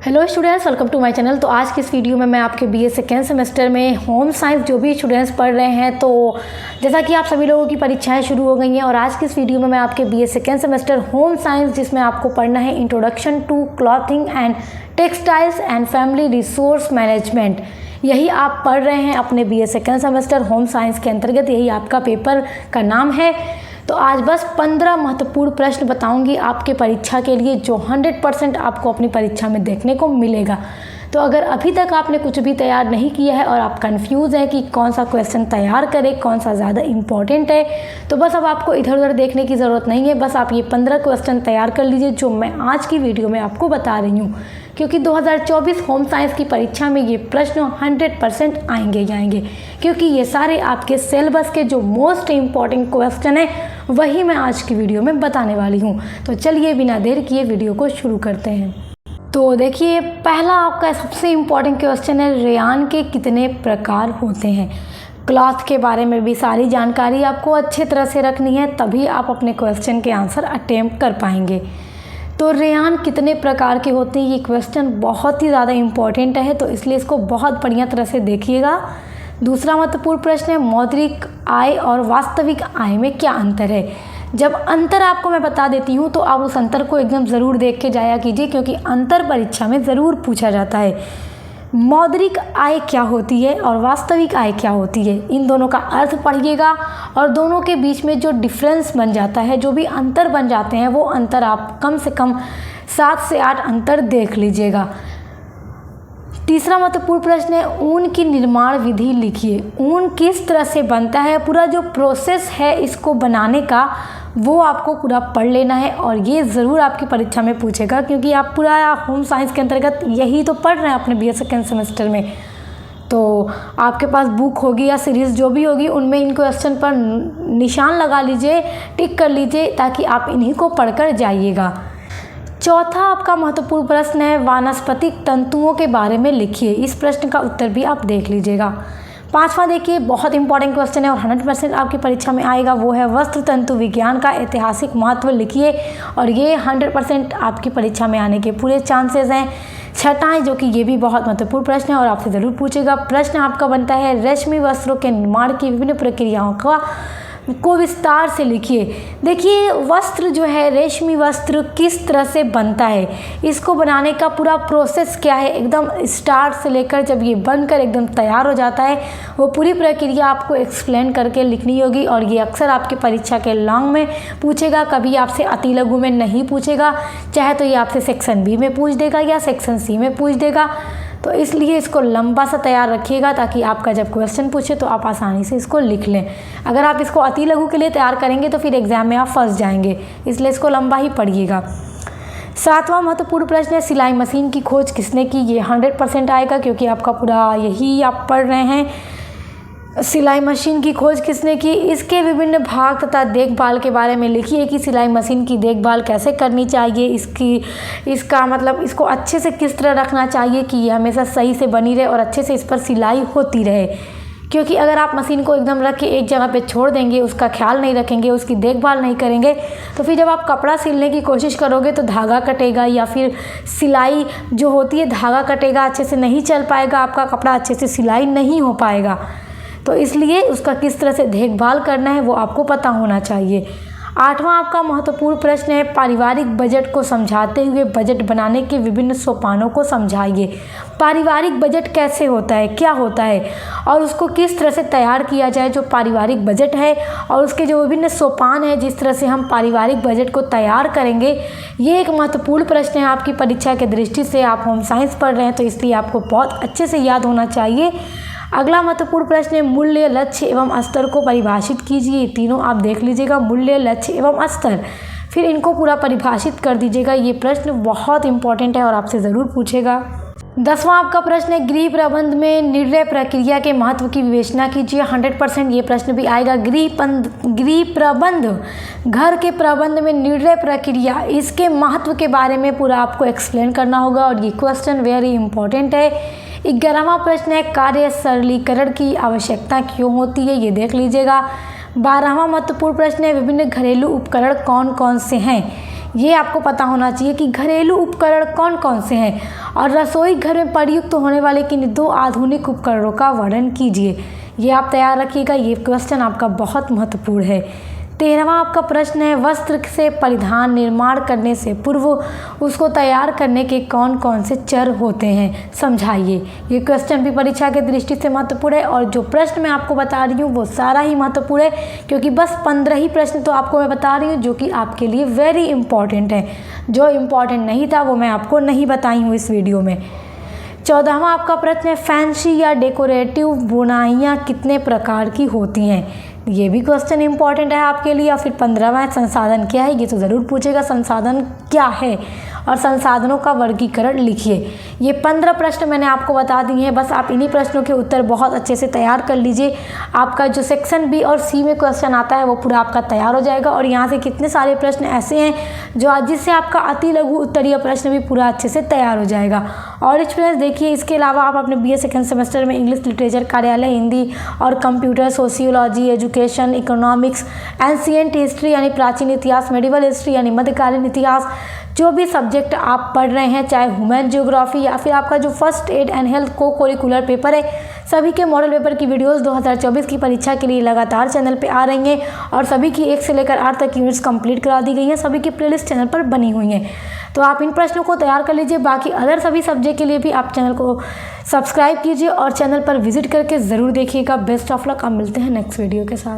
Hello students, welcome to my channel. तो आज की इस वीडियो में मैं आपके बीए सेकेंड सेमेस्टर में होम साइंस जो भी स्टूडेंट्स पढ़ रहे हैं, तो जैसा कि आप सभी लोगों की परीक्षाएं शुरू हो गई हैं और आज की इस वीडियो में मैं आपके BA second semester home science जिसमें आपको पढ़ना है introduction to clothing and textiles and family resource management, यही आप पढ़ रहे हैं अपने BA second semester home science के अंतर्गत। यही आपका पेपर का नाम है। तो आज बस 15 महत्वपूर्ण प्रश्न बताऊंगी आपके परीक्षा के लिए, जो 100% आपको अपनी परीक्षा में देखने को मिलेगा। तो अगर अभी तक आपने कुछ भी तैयार नहीं किया है और आप कंफ्यूज हैं कि कौन सा क्वेश्चन तैयार करें, कौन सा ज़्यादा इम्पॉर्टेंट है, तो बस अब आपको इधर उधर देखने की ज़रूरत नहीं है। बस आप ये 15 क्वेश्चन तैयार कर लीजिए जो मैं आज की वीडियो में आपको बता रही हूँ, क्योंकि 2024 होम साइंस की परीक्षा में ये प्रश्न 100% आएंगे, क्योंकि ये सारे आपके सिलेबस के जो मोस्ट इम्पॉर्टेंट क्वेश्चन है वही मैं आज की वीडियो में बताने वाली हूँ। तो चलिए बिना देर किए वीडियो को शुरू करते हैं। तो देखिए, पहला आपका सबसे इम्पॉर्टेंट क्वेश्चन है, रेयान के कितने प्रकार होते हैं। क्लॉथ के बारे में भी सारी जानकारी आपको अच्छे तरह से रखनी है, तभी आप अपने क्वेश्चन के आंसर अटेम्प्ट कर पाएंगे। तो रेयान कितने प्रकार के होते हैं, ये क्वेश्चन बहुत ही ज़्यादा इम्पॉर्टेंट है, तो इसलिए इसको बहुत बढ़िया तरह से देखिएगा। दूसरा महत्वपूर्ण प्रश्न है, मौद्रिक आय और वास्तविक आय में क्या अंतर है। जब अंतर आपको मैं बता देती हूँ तो आप उस अंतर को एकदम ज़रूर देख के जाया कीजिए, क्योंकि अंतर परीक्षा में ज़रूर पूछा जाता है। मौद्रिक आय क्या होती है और वास्तविक आय क्या होती है, इन दोनों का अर्थ पढ़िएगा और दोनों के बीच में जो डिफरेंस बन जाता है, जो भी अंतर बन जाते हैं, वो अंतर आप कम से कम 7 से 8 अंतर देख लीजिएगा। तीसरा महत्वपूर्ण प्रश्न है, ऊन की निर्माण विधि लिखिए। ऊन किस तरह से बनता है, पूरा जो प्रोसेस है इसको बनाने का, वो आपको पूरा पढ़ लेना है और ये ज़रूर आपकी परीक्षा में पूछेगा, क्योंकि आप पूरा होम साइंस के अंतर्गत यही तो पढ़ रहे हैं अपने बीए सेकेंड सेमेस्टर में। तो आपके पास बुक होगी या सीरीज़ जो भी होगी, उनमें इन क्वेश्चन पर निशान लगा लीजिए, टिक कर लीजिए, ताकि आप इन्हीं को पढ़कर जाइएगा। चौथा आपका महत्वपूर्ण प्रश्न है, वानस्पतिक तंतुओं के बारे में लिखिए। इस प्रश्न का उत्तर भी आप देख लीजिएगा। पांचवा देखिए, बहुत इंपॉर्टेंट क्वेश्चन है और 100% आपकी परीक्षा में आएगा, वो है वस्त्र तंतु विज्ञान का ऐतिहासिक महत्व लिखिए, और ये 100% आपकी परीक्षा में आने के पूरे चांसेस हैं। छठा है, जो कि ये भी बहुत महत्वपूर्ण प्रश्न है और आपसे ज़रूर पूछेगा। प्रश्न आपका बनता है, रेशमी वस्त्रों के निर्माण की विभिन्न प्रक्रियाओं को विस्तार से लिखिए। देखिए, वस्त्र जो है, रेशमी वस्त्र किस तरह से बनता है, इसको बनाने का पूरा प्रोसेस क्या है, एकदम स्टार्ट से लेकर जब ये बनकर एकदम तैयार हो जाता है, वो पूरी प्रक्रिया आपको एक्सप्लेन करके लिखनी होगी। और ये अक्सर आपके परीक्षा के लॉन्ग में पूछेगा, कभी आपसे अति लघु में नहीं पूछेगा। चाहे तो ये आपसे सेक्शन बी में पूछ देगा या सेक्शन सी में पूछ देगा, तो इसलिए इसको लंबा सा तैयार रखिएगा, ताकि आपका जब क्वेश्चन पूछे तो आप आसानी से इसको लिख लें। अगर आप इसको अति लघु के लिए तैयार करेंगे तो फिर एग्जाम में आप फंस जाएंगे, इसलिए इसको लंबा ही पढ़िएगा। सातवां महत्वपूर्ण प्रश्न है, सिलाई मशीन की खोज किसने की। ये 100% आएगा, क्योंकि आपका पूरा यही आप पढ़ रहे हैं। सिलाई मशीन की खोज किसने की, इसके विभिन्न भाग तथा देखभाल के बारे में लिखिए कि सिलाई मशीन की देखभाल कैसे करनी चाहिए, इसका मतलब इसको अच्छे से किस तरह रखना चाहिए कि ये हमेशा सही से बनी रहे और अच्छे से इस पर सिलाई होती रहे। क्योंकि अगर आप मशीन को एकदम रख के एक जगह पे छोड़ देंगे, उसका ख्याल नहीं रखेंगे, उसकी देखभाल नहीं करेंगे, तो फिर जब आप कपड़ा सिलने की कोशिश करोगे तो धागा कटेगा, या फिर सिलाई जो होती है धागा कटेगा, अच्छे से नहीं चल पाएगा, आपका कपड़ा अच्छे से सिलाई नहीं हो पाएगा। तो इसलिए उसका किस तरह से देखभाल करना है वो आपको पता होना चाहिए। आठवां आपका महत्वपूर्ण प्रश्न है, पारिवारिक बजट को समझाते हुए बजट बनाने के विभिन्न सोपानों को समझाइए। पारिवारिक बजट कैसे होता है, क्या होता है, और उसको किस तरह से तैयार किया जाए, जो पारिवारिक बजट है, और उसके जो विभिन्न सोपान है जिस तरह से हम पारिवारिक बजट को तैयार करेंगे, ये एक महत्वपूर्ण प्रश्न है आपकी परीक्षा के दृष्टि से। आप होम साइंस पढ़ रहे हैं तो इसलिए आपको बहुत अच्छे से याद होना चाहिए। अगला महत्वपूर्ण प्रश्न है, मूल्य, लक्ष्य एवं स्तर को परिभाषित कीजिए। ये तीनों आप देख लीजिएगा, मूल्य, लक्ष्य एवं स्तर, फिर इनको पूरा परिभाषित कर दीजिएगा। ये प्रश्न बहुत इंपॉर्टेंट है और आपसे ज़रूर पूछेगा। 10वां आपका प्रश्न है, गृह प्रबंध में निर्णय प्रक्रिया के महत्व की विवेचना कीजिए। 100% ये प्रश्न भी आएगा। गृह प्रबंध, घर के प्रबंध में निर्णय प्रक्रिया, इसके महत्व के बारे में पूरा आपको एक्सप्लेन करना होगा और ये क्वेश्चन वेरी इंपॉर्टेंट है। 11वां प्रश्न है, कार्य सरलीकरण की आवश्यकता क्यों होती है, ये देख लीजिएगा। 12वां महत्वपूर्ण प्रश्न है, विभिन्न घरेलू उपकरण कौन कौन से हैं, ये आपको पता होना चाहिए कि घरेलू उपकरण कौन कौन से हैं और रसोई घर में प्रयुक्त होने वाले किन 2 आधुनिक उपकरणों का वर्णन कीजिए। ये आप तैयार रखिएगा, ये क्वेश्चन आपका बहुत महत्वपूर्ण है। 13वां आपका प्रश्न है, वस्त्र से परिधान निर्माण करने से पूर्व उसको तैयार करने के कौन कौन से चर होते हैं, समझाइए। ये क्वेश्चन भी परीक्षा की दृष्टि से महत्वपूर्ण है और जो प्रश्न मैं आपको बता रही हूँ वो सारा ही महत्वपूर्ण है, क्योंकि बस 15 ही प्रश्न तो आपको मैं बता रही हूँ जो कि आपके लिए वेरी इंपॉर्टेंट है। जो इम्पॉर्टेंट नहीं था वो मैं आपको नहीं बताई हूँ इस वीडियो में। 14वां आपका प्रश्न है, फैंसी या डेकोरेटिव बुनाइयाँ कितने प्रकार की होती हैं। ये भी क्वेश्चन इंपॉर्टेंट है आपके लिए। और फिर 15वां, संसाधन क्या है, ये तो ज़रूर पूछेगा, संसाधन क्या है और संसाधनों का वर्गीकरण लिखिए। ये 15 प्रश्न मैंने आपको बता दिए हैं, बस आप इन्हीं प्रश्नों के उत्तर बहुत अच्छे से तैयार कर लीजिए। आपका जो सेक्शन बी और सी में क्वेश्चन आता है वो पूरा आपका तैयार हो जाएगा। और यहाँ से कितने सारे प्रश्न ऐसे हैं जो जिससे आपका अति लघु उत्तरीय प्रश्न भी पूरा अच्छे से तैयार हो जाएगा। और स्टूडेंट्स देखिए, इसके अलावा आप अपने BA सेकेंड सेमेस्टर में इंग्लिश लिटरेचर, कार्यालय हिंदी और computer, sociology, education, economics, ancient history यानी प्राचीन इतिहास, मेडिवल हिस्ट्री यानी मध्यकालीन इतिहास, जो भी सब्जेक्ट आप पढ़ रहे हैं, चाहे ह्यूमन ज्योग्राफी या फिर आपका जो फर्स्ट एड एंड हेल्थ को करिकुलर पेपर है, सभी के मॉडल पेपर की वीडियोस 2024 की परीक्षा के लिए लगातार चैनल पे आ रही हैं और सभी की 1 से लेकर 8 तक यूनिट्स कंप्लीट करा दी गई हैं। सभी की प्लेलिस्ट चैनल पर बनी हुई हैं, तो आप इन प्रश्नों को तैयार कर लीजिए। बाकी अदर सभी सब्जेक्ट के लिए भी आप चैनल को सब्सक्राइब कीजिए और चैनल पर विजिट करके ज़रूर देखिएगा। Best of luck. अब मिलते हैं नेक्स्ट वीडियो के साथ।